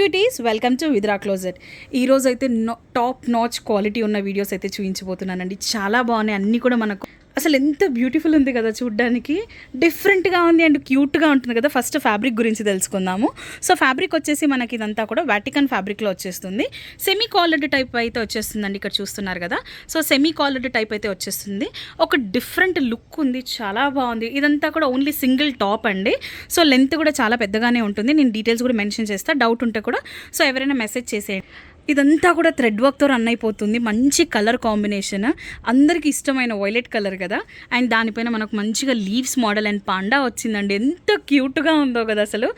Beauties welcome to Vidra closet. ఈరోజు అయితే top notch quality ఉన్న వీడియోస్ అయితే చూపించబోతున్నానండి. చాలా బాగున్నాయి అన్నీ కూడా. మనకు అసలు ఎంత బ్యూటిఫుల్ ఉంది కదా, చూడ్డానికి డిఫరెంట్గా ఉంది అండ్ క్యూట్గా ఉంటుంది కదా. ఫస్ట్ ఫ్యాబ్రిక్ గురించి తెలుసుకుందాము. సో ఫ్యాబ్రిక్ వచ్చేసి మనకి ఇదంతా కూడా వాటికన్ ఫ్యాబ్రిక్లో వచ్చేస్తుంది. సెమీ కాలర్డ్ టైప్ అయితే వచ్చేస్తుందండి. ఇక్కడ చూస్తున్నారు కదా, సో సెమీ కాలర్డ్ టైప్ అయితే వచ్చేస్తుంది. ఒక డిఫరెంట్ లుక్ ఉంది, చాలా బాగుంది. ఇదంతా కూడా ఓన్లీ సింగిల్ టాప్ అండి. సో లెంత్ కూడా చాలా పెద్దగానే ఉంటుంది. నేను డీటెయిల్స్ కూడా మెన్షన్ చేస్తాను, డౌట్ ఉంటే కూడా సో ఎవరైనా మెసేజ్ చేసేయండి. ఇదంతా కూడా థ్రెడ్ వర్క్తో రన్ అయిపోతుంది. మంచి కలర్ కాంబినేషన్, అందరికీ ఇష్టమైన వైలెట్ కలర్ కదా. అండ్ దానిపైన మనకు మంచిగా లీవ్స్ మోడల్ అండ్ పాండా వచ్చిందండి. ఎంత క్యూట్గా ఉందో కదా. అసలు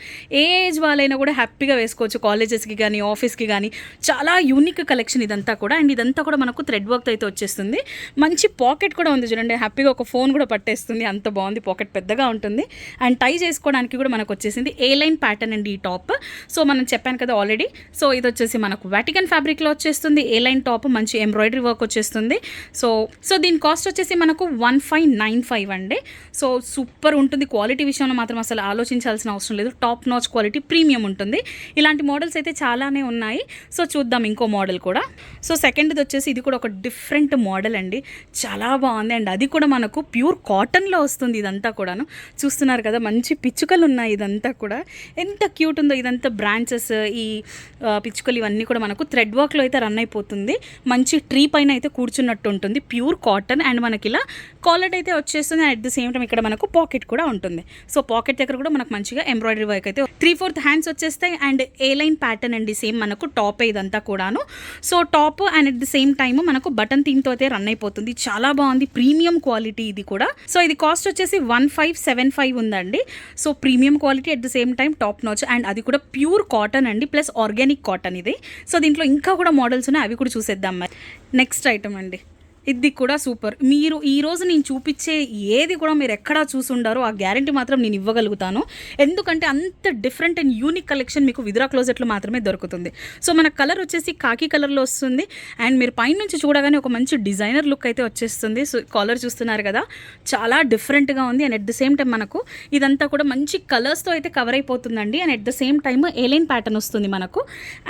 ఏ ఏజ్ వాళ్ళైనా కూడా హ్యాపీగా వేసుకోవచ్చు, కాలేజెస్కి కానీ ఆఫీస్కి కానీ. చాలా యూనిక్ కలెక్షన్ ఇదంతా కూడా. అండ్ ఇదంతా కూడా మనకు థ్రెడ్ వర్క్ అయితే వచ్చేస్తుంది. మంచి పాకెట్ కూడా ఉంది చూడండి, హ్యాపీగా ఒక ఫోన్ కూడా పట్టేస్తుంది, అంత బాగుంది. పాకెట్ పెద్దగా ఉంటుంది. అండ్ టై చేసుకోవడానికి కూడా మనకు వచ్చేసింది ఏ లైన్ ప్యాటర్న్ అండి ఈ టాప్. సో మనం చెప్పాను కదా ఆల్రెడీ. సో ఇది వచ్చేసి మనకు వాటికన్ ఫ్యాబ్రిక్లో వచ్చేస్తుంది. ఏ లైన్ టాప్, మంచి ఎంబ్రాయిడరీ వర్క్ వచ్చేస్తుంది. సో దీని కాస్ట్ వచ్చేసి మనకు 1595 అండి. సో సూపర్ ఉంటుంది. క్వాలిటీ విషయంలో మాత్రం అసలు ఆలోచించాల్సిన అవసరం లేదు. టాప్ నాచ్ క్వాలిటీ, ప్రీమియం ఉంటుంది. ఇలాంటి మోడల్స్ అయితే చాలానే ఉన్నాయి. సో చూద్దాం ఇంకో మోడల్ కూడా. సో సెకండ్ది వచ్చేసి ఇది కూడా ఒక డిఫరెంట్ మోడల్ అండి, చాలా బాగుంది. అండ్ అది కూడా మనకు ప్యూర్ కాటన్లో వస్తుంది. ఇదంతా కూడాను చూస్తున్నారు కదా, మంచి పిచ్చుకలు ఉన్నాయి. ఇదంతా కూడా ఎంత క్యూట్ ఉందో. ఇదంతా బ్రాంచెస్, ఈ పిచ్చుకలు ఇవన్నీ కూడా మనకు థ్రెడ్ వర్క్లో అయితే రన్ అయిపోతుంది. మంచి ట్రీ పైన అయితే కూర్చున్నట్టు ఉంటుంది. Pure cotton. అండ్ మనకి ఇలా కాలర్ అయితే వచ్చేస్తుంది. And at the same time ఇక్కడ మనకు పాకెట్ కూడా ఉంటుంది. సో పాకెట్ దగ్గర కూడా మనకు మంచిగా ఎంబ్రాయిడరీ వర్క్ అయితే 3/4 హ్యాండ్స్ వచ్చేస్తాయి. అండ్ ఏ లైన్ ప్యాటర్న్ అండి, సేమ్ మనకు టాప్ ఇదంతా కూడాను. So top and at the same time మనకు బటన్ థీమ్తో అయితే రన్ అయిపోతుంది. చాలా బాగుంది, ప్రీమియం క్వాలిటీ ఇది కూడా. సో ఇది కాస్ట్ వచ్చేసి 1575 ఉందండి. So premium quality, at the same time top notch. And అది కూడా ప్యూర్ కాటన్ అండి, ప్లస్ ఆర్గానిక్ కాటన్ ఇది. సో దీంట్లో ఇంకా కూడా మోడల్స్ ఉన్నాయి, అవి కూడా చూసేద్దాం. మరి నెక్స్ట్ ఐటమ్ అండి, ఇది కూడా సూపర్. మీరు ఈరోజు నేను చూపించే ఏది కూడా మీరు ఎక్కడా చూసుండారో ఆ గ్యారంటీ మాత్రం నేను ఇవ్వగలుగుతాను. ఎందుకంటే అంత డిఫరెంట్ అండ్ యూనిక్ కలెక్షన్ మీకు విద్రా క్లోజెట్లో మాత్రమే దొరుకుతుంది. సో మన కలర్ వచ్చేసి కాకి కలర్లో వస్తుంది. అండ్ మీరు పైనుంచి చూడగానే ఒక మంచి డిజైనర్ లుక్ అయితే వచ్చేస్తుంది. సో కాలర్ చూస్తున్నారు కదా, చాలా డిఫరెంట్గా ఉంది. And at the same time మనకు ఇదంతా కూడా మంచి కలర్స్తో అయితే కవర్ అయిపోతుందండి. And at the same time A-line pattern వస్తుంది మనకు.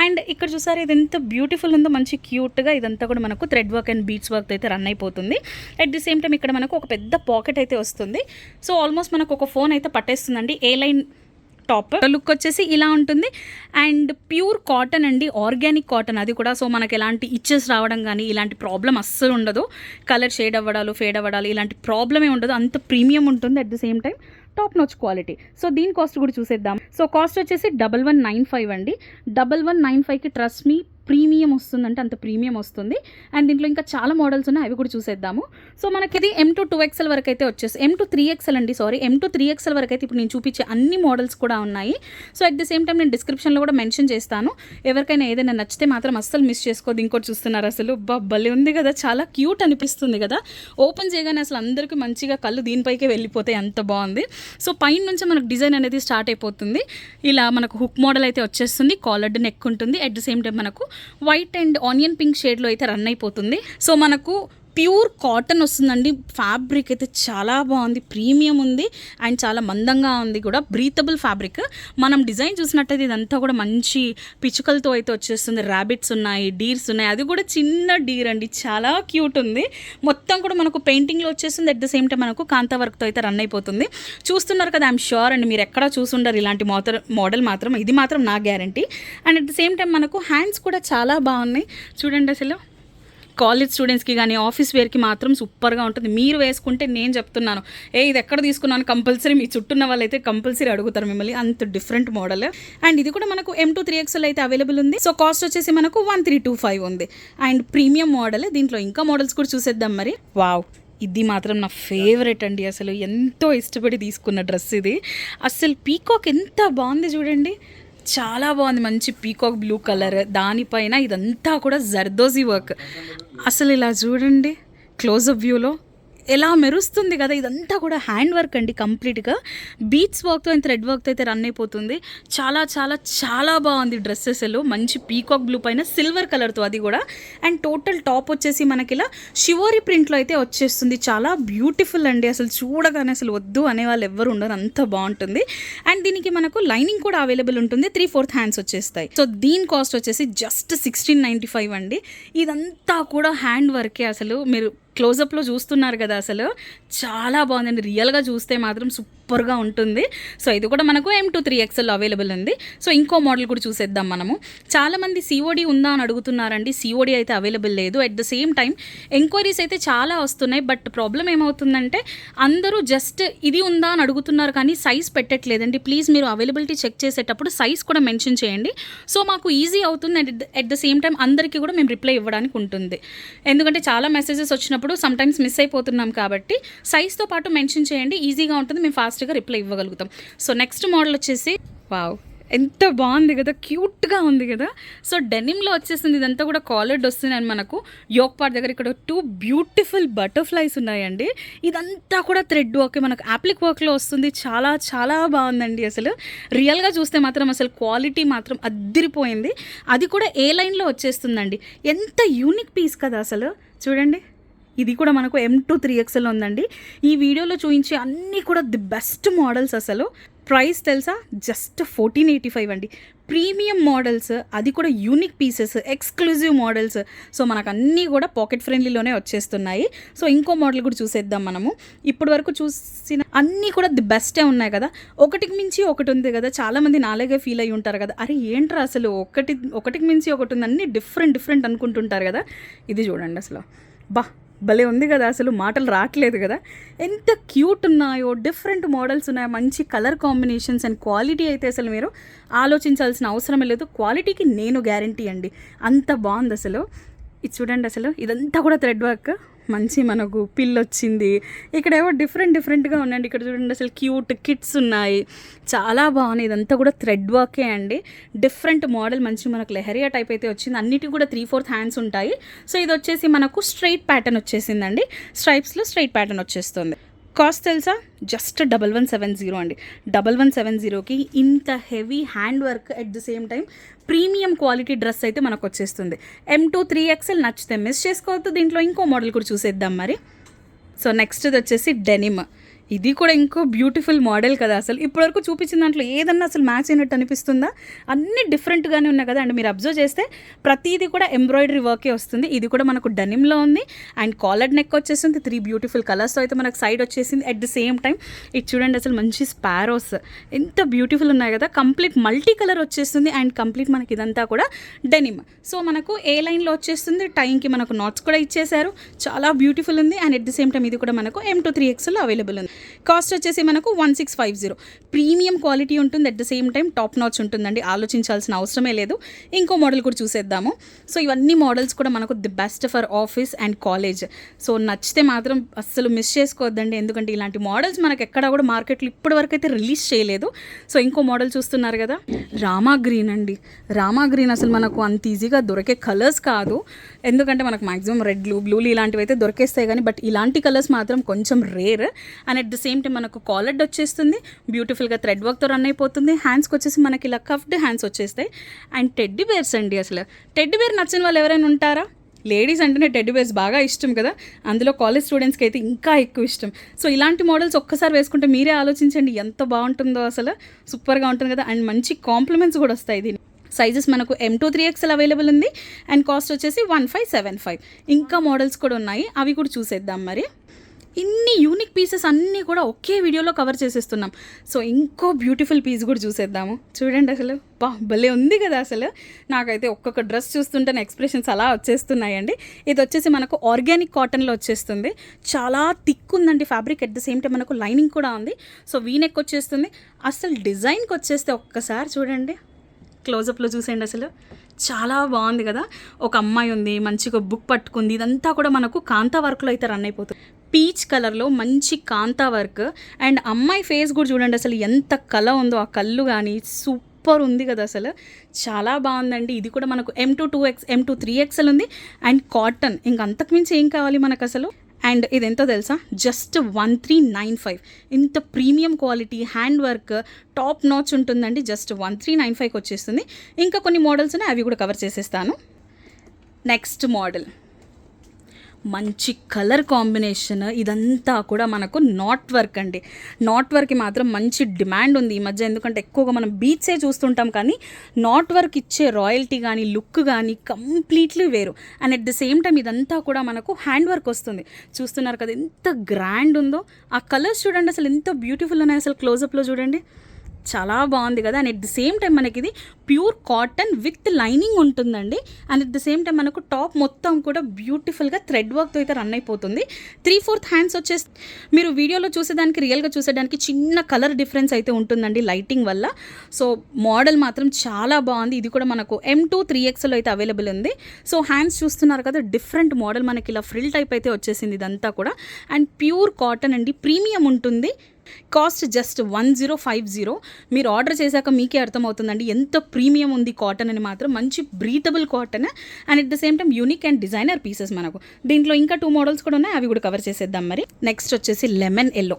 అండ్ ఇక్కడ చూసారు, ఇది ఎంత బ్యూటిఫుల్ ఉందో, మంచి క్యూట్గా. ఇదంతా కూడా మనకు thread work and beads work అయితే రన్ అయిపోతుంది. అట్ ది సేమ్ టైం ఇక్కడ మనకు ఒక పెద్ద పాకెట్ అయితే వస్తుంది. సో ఆల్మోస్ట్ మనకు ఒక ఫోన్ అయితే పట్టేస్తుందండి. ఏ లైన్ టాప్ లుక్ వచ్చేసి ఇలా ఉంటుంది. అండ్ ప్యూర్ కాటన్ అండి, ఆర్గానిక్ కాటన్ అది కూడా. సో మనకి ఎలాంటి ఇచ్చెస్ రావడం కానీ ఇలాంటి ప్రాబ్లం అస్సలు ఉండదు. కలర్ షేడ్ అవ్వడాలు, ఫేడ్ అవ్వడాలు ఇలాంటి ప్రాబ్లమే ఉండదు. అంత ప్రీమియం ఉంటుంది. At the same time top notch quality. So దీని కాస్ట్ కూడా చూసేద్దాం. సో కాస్ట్ వచ్చేసి 1195 అండి. 1195కి ట్రస్ట్ మీ ప్రీమియం వస్తుందంటే అంత ప్రీమియం వస్తుంది. అండ్ దీంట్లో ఇంకా చాలా మోడల్స్ ఉన్నాయి, అవి కూడా చూసేద్దాము. సో మనకి ఇది M2 2XL వరకు అయితే వచ్చేసి M2 3XL అండి, సారీ M2 3XL వరకు అయితే ఇప్పుడు నేను చూపించే అన్ని మోడల్స్ కూడా ఉన్నాయి. So at the same time నేను డిస్క్రిప్షన్లో కూడా మెన్షన్ చేస్తాను. ఎవరికైనా ఏదైనా నచ్చితే మాత్రం అస్సలు మిస్ చేసుకోవద్దు. ఇంకోటి చూస్తున్నారు, అసలు భలే ఉంది కదా, చాలా క్యూట్ అనిపిస్తుంది కదా. ఓపెన్ చేయగానే అసలు అందరికీ మంచిగా కళ్ళు దీనిపైకే వెళ్ళిపోతాయి, అంత బాగుంది. సో పైన నుంచి మనకు డిజైన్ అనేది స్టార్ట్ అయిపోతుంది. ఇలా మనకు హుక్ మోడల్ అయితే వచ్చేస్తుంది. కాలర్డ్ నెక్ ఉంటుంది. అట్ ది సేమ్ టైం మనకు వైట్ అండ్ ఆనియన్ పింక్ షేడ్లో అయితే రన్ అయిపోతుంది. సో మనకు ప్యూర్ కాటన్ వస్తుందండి. ఫ్యాబ్రిక్ అయితే చాలా బాగుంది, ప్రీమియం ఉంది. అండ్ చాలా మందంగా ఉంది కూడా, బ్రీతబుల్ ఫ్యాబ్రిక్. మనం డిజైన్ చూసినట్టయితే ఇదంతా కూడా మంచి పిచ్చుకలతో అయితే వచ్చేస్తుంది. ర్యాబిట్స్ ఉన్నాయి, డీర్స్ ఉన్నాయి. అది కూడా చిన్న డీర్ అండి, చాలా క్యూట్ ఉంది. మొత్తం కూడా మనకు పెయింటింగ్లో వచ్చేస్తుంది. అట్ ద సేమ్ టైం మనకు కాంతా వర్క్తో అయితే రన్ అయిపోతుంది. చూస్తున్నారు కదా, ఐఎమ్ షూర్ అండి మీరు ఎక్కడా చూసుండరు ఇలాంటి మోడల్ మాత్రం. ఇది మాత్రం నా guarantee. And at the same time మనకు హ్యాండ్స్ కూడా చాలా బాగున్నాయి చూడండి. అసలు కాలేజ్ స్టూడెంట్స్కి కానీ ఆఫీస్ వేర్కి మాత్రం సూపర్గా ఉంటుంది. మీరు వేసుకుంటే నేను చెప్తున్నాను, ఇది ఎక్కడ తీసుకున్నాను కంపల్సరీ మీ చుట్టూన్న వాళ్ళు అయితే కంపల్సరీ అడుగుతారు మిమ్మల్ని, అంత డిఫరెంట్ మోడల్. అండ్ ఇది కూడా మనకు M2 3XL అయితే అవైలబుల్ ఉంది. సో కాస్ట్ వచ్చేసి మనకు 1325 ఉంది. And premium model. దీంట్లో ఇంకా మోడల్స్ కూడా చూసేద్దాం మరి. వావ్, ఇది మాత్రం నా ఫేవరెట్ అండి. అసలు ఎంతో ఇష్టపడి తీసుకున్న డ్రెస్ ఇది. అసలు పీకాక్ ఎంత బాగుంది చూడండి, చాలా బాగుంది. మంచి పీకాక్ బ్లూ కలర్, దానిపైన ఇదంతా కూడా జర్దోజీ వర్క్. అసలు ఇలా చూడండి క్లోజప్ వ్యూలో ఎలా మెరుస్తుంది కదా, ఇదంతా కూడా హ్యాండ్ వర్క్ అండి కంప్లీట్గా. బీట్స్ వర్క్తో అండ్ థ్రెడ్ వర్క్తో అయితే రన్ అయిపోతుంది. చాలా చాలా చాలా బాగుంది డ్రెస్ అసలు. మంచి పీకాక్ బ్లూ పైన సిల్వర్ కలర్తో అది కూడా. అండ్ టోటల్ టాప్ వచ్చేసి మనకి ఇలా షివోరీ ప్రింట్లో అయితే వచ్చేస్తుంది. చాలా బ్యూటిఫుల్ అండి, అసలు చూడగానే అసలు వద్దు అనే వాళ్ళు ఎవ్వరు ఉండరు, అంత బాగుంటుంది. అండ్ దీనికి మనకు లైనింగ్ కూడా అవైలబుల్ ఉంటుంది. 3/4 హ్యాండ్స్ వచ్చేస్తాయి. సో దీని కాస్ట్ వచ్చేసి జస్ట్ 1695 అండి. ఇదంతా కూడా హ్యాండ్ వర్కే. అసలు మీరు క్లోజప్లో చూస్తున్నారు కదా, అసలు చాలా బాగుందండి. రియల్గా చూస్తే మాత్రం సూపర్గా ఉంటుంది. సో ఇది కూడా మనకు M2 3XL అవైలబుల్ ఉంది. సో ఇంకో మోడల్ కూడా చూసేద్దాం మనము. చాలామంది COD ఉందా అని అడుగుతున్నారండి. COD అయితే అవైలబుల్ లేదు. At the same time enquiries అయితే చాలా వస్తున్నాయి. బట్ ప్రాబ్లం ఏమవుతుందంటే అందరూ జస్ట్ ఇది ఉందా అని అడుగుతున్నారు కానీ సైజ్ పెట్టట్లేదండి. ప్లీజ్ మీరు అవైలబిలిటీ చెక్ చేసేటప్పుడు సైజ్ కూడా మెన్షన్ చేయండి. సో మాకు ఈజీ అవుతుంది. And at the same time అందరికీ కూడా మేము రిప్లై ఇవ్వడానికి ఉంటుంది. ఎందుకంటే చాలా మెసేజెస్ వచ్చినప్పుడు సమ్టైమ్స్ మిస్ అయిపోతున్నాం కాబట్టి సైజ్తో పాటు మెన్షన్ చేయండి, ఈజీగా ఉంటుంది, మేము ఫాస్ట్గా రిప్లై ఇవ్వగలుగుతాం. సో నెక్స్ట్ మోడల్ వచ్చేసి వావ్, ఎంత బాగుంది కదా, క్యూట్గా ఉంది కదా. సో డెనిమ్లో వచ్చేసింది. ఇదంతా కూడా కాలర్డ్ వస్తుంది. అండ్ మనకు యోక్ పార్ట్ దగ్గర ఇక్కడ 2 బ్యూటిఫుల్ బటర్ఫ్లైస్ ఉన్నాయండి. ఇదంతా కూడా థ్రెడ్ వర్క్, మనకు యాప్లిక్ వర్క్లో వస్తుంది. చాలా చాలా బాగుందండి. అసలు రియల్గా చూస్తే మాత్రం అసలు క్వాలిటీ మాత్రం అద్దిరిపోయింది. అది కూడా ఏ లైన్లో వచ్చేస్తుందండి. ఎంత యూనిక్ పీస్ కదా అసలు. చూడండి, ఇది కూడా మనకు M2 3XL ఉందండి. ఈ వీడియోలో చూపించే అన్నీ కూడా ది బెస్ట్ మోడల్స్. అసలు ప్రైస్ తెలుసా, జస్ట్ 1485 అండి. ప్రీమియం మోడల్స్, అది కూడా unique pieces, exclusive models. So మనకు అన్నీ కూడా పాకెట్ ఫ్రెండ్లీలోనే వచ్చేస్తున్నాయి. సో ఇంకో మోడల్ కూడా చూసేద్దాం మనము. ఇప్పటి వరకు చూసిన అన్నీ కూడా ది బెస్టే ఉన్నాయి కదా. ఒకటికి మించి ఒకటి ఉంది కదా. చాలామంది నాలాగే ఫీల్ అయ్యి ఉంటారు కదా, అరే ఏంట్రా అసలు ఒకటికి మించి ఒకటి ఉంది, అన్నీ డిఫరెంట్ అనుకుంటుంటారు కదా. ఇది చూడండి అసలు భలే ఉంది కదా, అసలు మాటలు రావట్లేదు కదా. ఎంత క్యూట్ ఉన్నాయో, డిఫరెంట్ మోడల్స్ ఉన్నాయో, మంచి కలర్ కాంబినేషన్స్. అండ్ క్వాలిటీ అయితే అసలు మీరు ఆలోచించాల్సిన అవసరమే లేదు. క్వాలిటీకి నేను గ్యారంటీ అండి, అంత బాగుంది అసలు. ఇది చూడండి అసలు, ఇదంతా కూడా థ్రెడ్ వర్క్. మంచి మనకు పిల్ వచ్చింది. ఇక్కడ ఏవో డిఫరెంట్గా ఉన్నాయండి. ఇక్కడ చూడండి అసలు క్యూట్ కిట్స్ ఉన్నాయి, చాలా బాగున్నాయి. ఇదంతా కూడా థ్రెడ్ వర్కే అండి. డిఫరెంట్ మోడల్, మంచి మనకు లెహరియా టైప్ అయితే వచ్చింది. అన్నిటికీ కూడా 3/4 హ్యాండ్స్ ఉంటాయి. సో ఇది వచ్చేసి మనకు స్ట్రైట్ ప్యాటర్న్ వచ్చేసిందండి. స్ట్రైప్స్లో స్ట్రైట్ ప్యాటర్న్ వచ్చేస్తుంది. కాస్ట్ తెలుసా, జస్ట్ 1170 అండి. 1170కి ఇంత heavy hand work, at the same time premium quality dress అయితే మనకు వచ్చేస్తుంది. M2 3XL నచ్చితే మిస్ చేసుకోవద్దు. దీంట్లో ఇంకో మోడల్ కూడా చూసేద్దాం మరి. సో నెక్స్ట్ వచ్చేసి డెనిమ్. ఇది కూడా ఇంకో బ్యూటిఫుల్ మోడల్ కదా. అసలు ఇప్పటివరకు చూపించిన దాంట్లో ఏదన్నా అసలు మ్యాచ్ అయినట్టు అనిపిస్తుందా? అన్నీ డిఫరెంట్గానే ఉన్నాయి కదా. అండ్ మీరు అబ్జర్వ్ చేస్తే ప్రతిదీ కూడా ఎంబ్రాయిడరీ వర్కే వస్తుంది. ఇది కూడా మనకు డెనిమ్లో ఉంది. అండ్ కాలర్డ్ నెక్ వచ్చేసింది. 3 బ్యూటిఫుల్ కలర్స్తో అయితే మనకు సైడ్ వచ్చేసింది. అట్ ది సేమ్ టైం ఇది చూడండి అసలు, మంచి స్పారోస్ ఎంత బ్యూటిఫుల్ ఉన్నాయి కదా. కంప్లీట్ మల్టీ కలర్ వచ్చేస్తుంది. అండ్ కంప్లీట్ మనకి ఇదంతా కూడా డెనిమ్. సో మనకు ఏ లైన్లో వచ్చేస్తుంది, టైంకి మనకు నాట్స్ కూడా ఇచ్చేసారు. చాలా బ్యూటిఫుల్ ఉంది. And at the same time ఇది కూడా మనకు M2 3XL అవైలబుల్ ఉంది. కాస్ట్ వచ్చేసి మనకు 1650. ప్రీమియం క్వాలిటీ ఉంటుంది. At the same time top notch ఉంటుందండి, ఆలోచించాల్సిన అవసరమే లేదు. ఇంకో మోడల్ కూడా చూసేద్దాము. సో ఇవన్నీ మోడల్స్ కూడా మనకు the best for office and college. So నచ్చితే మాత్రం అస్సలు మిస్ చేసుకోవద్దండి. ఎందుకంటే ఇలాంటి మోడల్స్ మనకు ఎక్కడ కూడా మార్కెట్లో ఇప్పటి వరకు అయితే రిలీజ్ చేయలేదు. సో ఇంకో మోడల్ చూస్తున్నారు కదా, రామా గ్రీన్ అండి. రామా గ్రీన్ అసలు మనకు అంత ఈజీగా దొరికే కలర్స్ కాదు. ఎందుకంటే మనకు మ్యాక్సిమం రెడ్లు, బ్లూలు ఇలాంటివి అయితే దొరికేస్తాయి కానీ, బట్ ఇలాంటి కలర్స్ మాత్రం కొంచెం rare. And at the same time మనకు కాలర్డ్ వచ్చేస్తుంది. బ్యూటిఫుల్గా థ్రెడ్ వర్క్తో రన్ అయిపోతుంది. హ్యాండ్స్కి వచ్చేసి మనకి ఇలా కఫ్డ్ హ్యాండ్స్ వచ్చేస్తాయి. అండ్ టెడ్డీ బేర్స్ అండి. అసలు టెడ్డీ బేర్ నచ్చిన వాళ్ళు ఎవరైనా ఉంటారా? లేడీస్ అంటేనే టెడ్డీ బేర్స్ బాగా ఇష్టం కదా. అందులో కాలేజ్ స్టూడెంట్స్కి అయితే ఇంకా ఎక్కువ ఇష్టం. సో ఇలాంటి మోడల్స్ ఒక్కసారి వేసుకుంటే మీరే ఆలోచించండి ఎంత బాగుంటుందో. అసలు సూపర్గా ఉంటుంది కదా. అండ్ మంచి కాంప్లిమెంట్స్ కూడా వస్తాయి దీనికి. సైజెస్ మనకు M2 3XL అవైలబుల్ ఉంది. అండ్ కాస్ట్ వచ్చేసి 1575. ఇంకా మోడల్స్ కూడా ఉన్నాయి, అవి కూడా చూసేద్దాం మరి. ఇన్ని యూనిక్ పీసెస్ అన్నీ కూడా ఒకే వీడియోలో కవర్ చేసేస్తున్నాం. సో ఇంకో బ్యూటిఫుల్ పీస్ కూడా చూసేద్దాము. చూడండి అసలు భలే ఉంది కదా. అసలు నాకైతే ఒక్కొక్క డ్రెస్ చూస్తుంటే ఎక్స్ప్రెషన్స్ అలా వచ్చేస్తున్నాయండి. ఇది వచ్చేసి మనకు ఆర్గానిక్ కాటన్లో వచ్చేస్తుంది. చాలా థిక్ ఉందండి fabric. At the same time మనకు లైనింగ్ కూడా ఉంది. సో వీనెక్ వచ్చేస్తుంది. అసలు డిజైన్కి వచ్చేస్తే ఒక్కసారి చూడండి, క్లోజప్లో చూసేయండి అసలు చాలా బాగుంది కదా. ఒక అమ్మాయి ఉంది, మంచిగా బుక్ పట్టుకుంది. ఇదంతా కూడా మనకు కాంతా వర్క్లో అయితే రన్ అయిపోతుంది. పీచ్ కలర్లో మంచి కాంతా వర్క్. అండ్ అమ్మాయి ఫేస్ కూడా చూడండి అసలు ఎంత కళ ఉందో. ఆ కళ్ళు కానీ సూపర్ ఉంది కదా. అసలు చాలా బాగుందండి. ఇది కూడా మనకు M2 3XL ఉంది. అండ్ కాటన్, ఇంక అంతకుమించి ఏం కావాలి మనకు అసలు. అండ్ ఇది ఎంతో తెలుసా, జస్ట్ 1395. ఇంత premium quality hand work top notch ఉంటుందండి. జస్ట్ 1395కి వచ్చేస్తుంది. ఇంకా కొన్ని మోడల్స్ ఉన్నాయి, అవి కూడా కవర్ చేసేస్తాను. నెక్స్ట్ మోడల్ మంచి కలర్ కాంబినేషన్, ఇదంతా కూడా మనకు నాట్ వర్క్ అండి. నాట్ వర్క్కి మాత్రం మంచి డిమాండ్ ఉంది ఈ మధ్య, ఎందుకంటే ఎక్కువగా మనం బీట్సే చూస్తుంటాం, కానీ నాట్ వర్క్ ఇచ్చే రాయల్టీ కానీ లుక్ కానీ కంప్లీట్లీ వేరు. And at the same time ఇదంతా కూడా మనకు హ్యాండ్ వర్క్ వస్తుంది. చూస్తున్నారు కదా ఎంత గ్రాండ్ ఉందో. ఆ కలర్స్ చూడండి అసలు ఎంత బ్యూటిఫుల్ ఉన్నాయి, అసలు క్లోజప్లో చూడండి, చాలా బాగుంది కదా. And at the same time మనకి ఇది ప్యూర్ కాటన్ విత్ లైనింగ్ ఉంటుందండి. And at the same time మనకు టాప్ మొత్తం కూడా బ్యూటిఫుల్గా థ్రెడ్ వర్క్తో అయితే రన్ అయిపోతుంది. 3/4 హ్యాండ్స్ వచ్చేసి మీరు వీడియోలో చూసేదానికి రియల్గా చూసేదానికి చిన్న కలర్ డిఫరెన్స్ అయితే ఉంటుందండి లైటింగ్ వల్ల. సో మోడల్ మాత్రం చాలా బాగుంది. ఇది కూడా మనకు M2 3XL అయితే అవైలబుల్ ఉంది. సో హ్యాండ్స్ చూస్తున్నారు కదా, డిఫరెంట్ మోడల్ మనకి ఇలా ఫ్రిల్ టైప్ అయితే వచ్చేసింది ఇదంతా కూడా. అండ్ ప్యూర్ కాటన్ అండి, ప్రీమియం ఉంటుంది. Cost just 1050. మీరు ఆర్డర్ చేశాక మీకే అర్థమవుతుందండి ఎంత ప్రీమియం ఉంది కాటన్ అని మాత్రం. మంచి breathable cotton and at the same time unique and designer pieces మనకు. దీంట్లో ఇంకా 2 మోడల్స్ కూడా ఉన్నాయి, అవి కూడా కవర్ చేసేద్దాం మరి. నెక్స్ట్ వచ్చేసి లెమన్ ఎల్లో.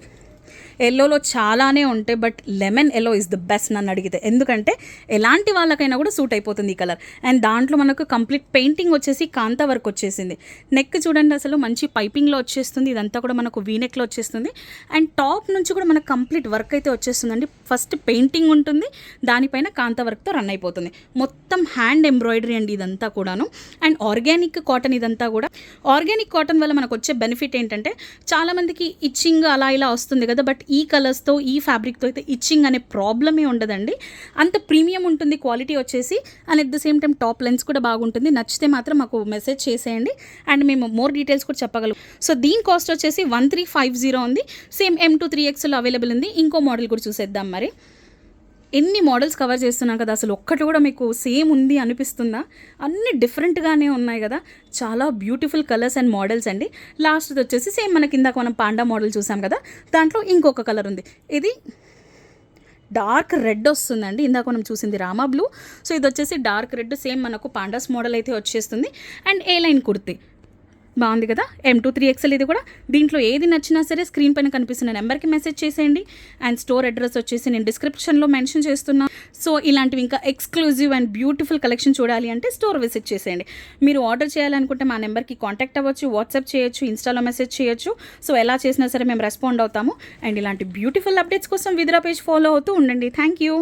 ఎల్లోలో చాలానే ఉంటాయి, but lemon yellow is the best నన్ను అడిగితే. ఎందుకంటే ఎలాంటి వాళ్ళకైనా కూడా సూట్ అయిపోతుంది ఈ కలర్. అండ్ దాంట్లో మనకు కంప్లీట్ పెయింటింగ్ వచ్చేసి కాంతా వర్క్ వచ్చేసింది. నెక్ చూడండి అసలు మంచి పైపింగ్లో వచ్చేస్తుంది. ఇదంతా కూడా మనకు వీనెక్లో వచ్చేస్తుంది. అండ్ టాప్ నుంచి కూడా మనకు కంప్లీట్ వర్క్ అయితే వచ్చేస్తుందండి. ఫస్ట్ పెయింటింగ్ ఉంటుంది, దానిపైన కాంతా వర్క్తో రన్ అయిపోతుంది. మొత్తం హ్యాండ్ ఎంబ్రాయిడరీ అండి ఇదంతా కూడాను. అండ్ ఆర్గానిక్ కాటన్ ఇదంతా కూడా. ఆర్గానిక్ కాటన్ వల్ల మనకు వచ్చే బెనిఫిట్ ఏంటంటే చాలామందికి ఇచ్చింగ్ అలా ఇలా వస్తుంది కదా, బట్ ఈ కలర్స్తో ఈ ఫ్యాబ్రిక్తో అయితే ఇచ్చింగ్ అనే ప్రాబ్లమే ఉండదండి. అంత ప్రీమియం ఉంటుంది క్వాలిటీ వచ్చేసి. And at the same time top lens కూడా బాగుంటుంది. నచ్చితే మాత్రం మాకు మెసేజ్ చేసేయండి అండ్ మేము మోర్ డీటెయిల్స్ కూడా చెప్పగలం. సో దీని కాస్ట్ వచ్చేసి 1350 ఉంది. సేమ్ M2 3XL అవైలబుల్ ఉంది. ఇంకో మోడల్ కూడా చూసేద్దాం మరి. ఎన్ని మోడల్స్ కవర్ చేస్తున్నాం కదా, అసలు ఒక్కటి కూడా మీకు సేమ్ ఉంది అనిపిస్తుందా? అన్ని డిఫరెంట్గానే ఉన్నాయి కదా, చాలా బ్యూటిఫుల్ కలర్స్ అండ్ మోడల్స్ అండి. లాస్ట్ వచ్చేసి సేమ్ మనకి ఇందాక మనం పాండా మోడల్ చూసాం కదా, దాంట్లో ఇంకొక కలర్ ఉంది. ఇది డార్క్ రెడ్ వస్తుందండి. ఇందాక మనం చూసింది రామా బ్లూ. సో ఇది వచ్చేసి డార్క్ రెడ్, సేమ్ మనకు పాండాస్ మోడల్ అయితే వచ్చేస్తుంది. అండ్ ఏ లైన్ కుర్తీ బాగుంది కదా, M2 3XL ఇది కూడా. దీంట్లో ఏది నచ్చినా సరే స్క్రీన్ పైన కనిపిస్తున్న నెంబర్కి మెసేజ్ చేసేయండి. అండ్ స్టోర్ అడ్రస్ వచ్చేసి నేను డిస్క్రిప్షన్లో మెన్షన్ చేస్తున్నా. సో ఇలాంటివి ఇంకా ఎక్స్క్లూజివ్ అండ్ బ్యూటిఫుల్ కలెక్షన్ చూడాలి అంటే స్టోర్ విజిట్ చేసేయండి. మీరు ఆర్డర్ చేయాలనుకుంటే మా నెంబర్కి కాంటాక్ట్ అవ్వచ్చు, వాట్సాప్ చేయొచ్చు, ఇన్స్టాలో మెసేజ్ చేయొచ్చు. సో ఎలా చేసినా సరే మేము రెస్పాండ్ అవుతాము. అండ్ ఇలాంటి బ్యూటిఫుల్ అప్డేట్స్ కోసం విద్రా పేజ్ ఫాలో అవుతూ ఉండండి. Thank you.